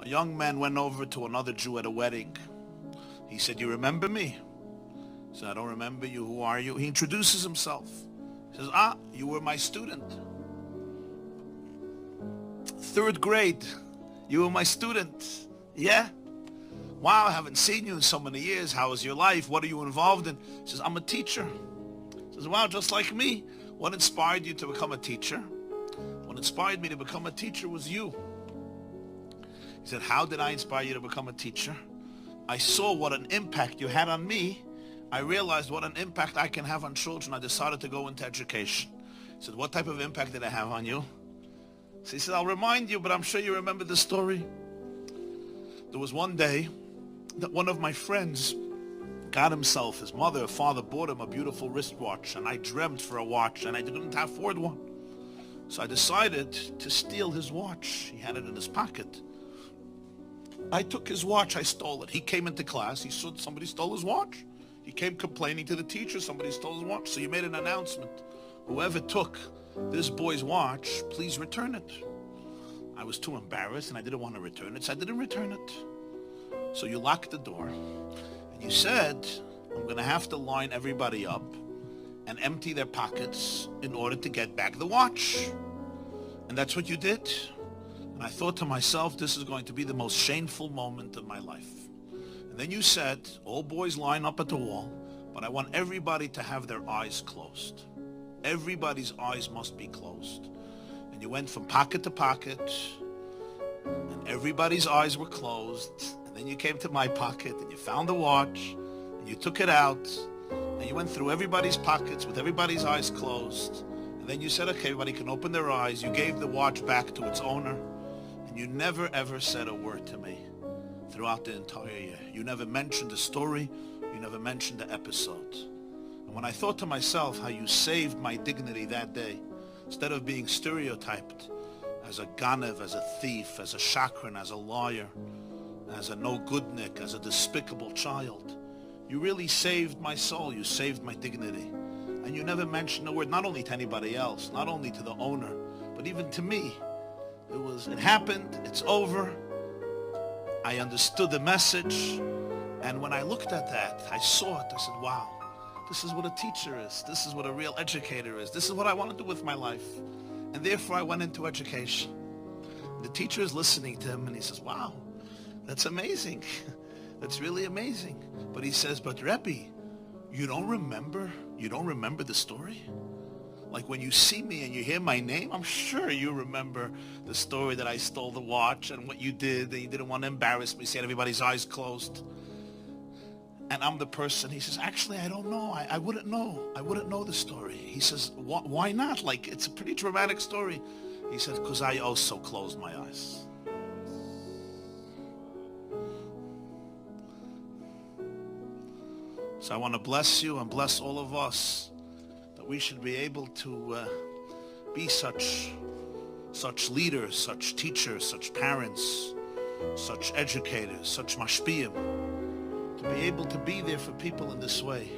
A young man went over to another Jew at a wedding. He said, "You remember me?" He said, "I don't remember you. Who are you?" He introduces himself. He says, "You were my student. Third grade. You were my student." "Yeah? Wow, I haven't seen you in so many years. How is your life? What are you involved in?" He says, "I'm a teacher." He says, "Wow, just like me. What inspired you to become a teacher?" "What inspired me to become a teacher was you." He said, "How did I inspire you to become a teacher?" "I saw what an impact you had on me. I realized what an impact I can have on children. I decided to go into education." He said, "What type of impact did I have on you?" So he said, "I'll remind you, but I'm sure you remember the story. There was one day that one of my friends got himself, his mother or father bought him a beautiful wristwatch, and I dreamt for a watch, and I didn't afford one. So I decided to steal his watch. He had it in his pocket. I took his watch, I stole it. He came into class, he saw somebody stole his watch. He came complaining to the teacher, somebody stole his watch. So he made an announcement. Whoever took this boy's watch, please return it. I was too embarrassed and I didn't want to return it, so I didn't return it. So you locked the door and you said, I'm going to have to line everybody up and empty their pockets in order to get back the watch. And that's what you did. And I thought to myself, this is going to be the most shameful moment of my life. And then you said, all boys line up at the wall, but I want everybody to have their eyes closed. Everybody's eyes must be closed. And you went from pocket to pocket, and everybody's eyes were closed. And then you came to my pocket, and you found the watch, and you took it out, and you went through everybody's pockets with everybody's eyes closed. And then you said, okay, everybody can open their eyes. You gave the watch back to its owner, and you never ever said a word to me throughout the entire year. You never mentioned the story. You never mentioned the episode. And when I thought to myself how you saved my dignity that day, instead of being stereotyped as a ganev, as a thief, as a shakran, as a liar, as a no-goodnik, as a despicable child, you really saved my soul. You saved my dignity. And you never mentioned a word, not only to anybody else, not only to the owner, but even to me. It happened, it's over. I understood the message. And when I looked at that, I saw it. I said, wow, this is what a teacher is. This is what a real educator is. This is what I want to do with my life. And therefore I went into education. The teacher is listening to him and he says, wow, that's amazing. That's really amazing. But he says, but Rabbi, you don't remember the story? Like when you see me and you hear my name, I'm sure you remember the story that I stole the watch and what you did, and you didn't want to embarrass me, seeing everybody's eyes closed. And I'm the person, he says, actually, I don't know. I wouldn't know. I wouldn't know the story. He says, why not? Like, it's a pretty dramatic story. He says, because I also closed my eyes. So I want to bless you and bless all of us that we should be able to be such leaders, such teachers, such parents, such educators, such mashpiyim, to be able to be there for people in this way.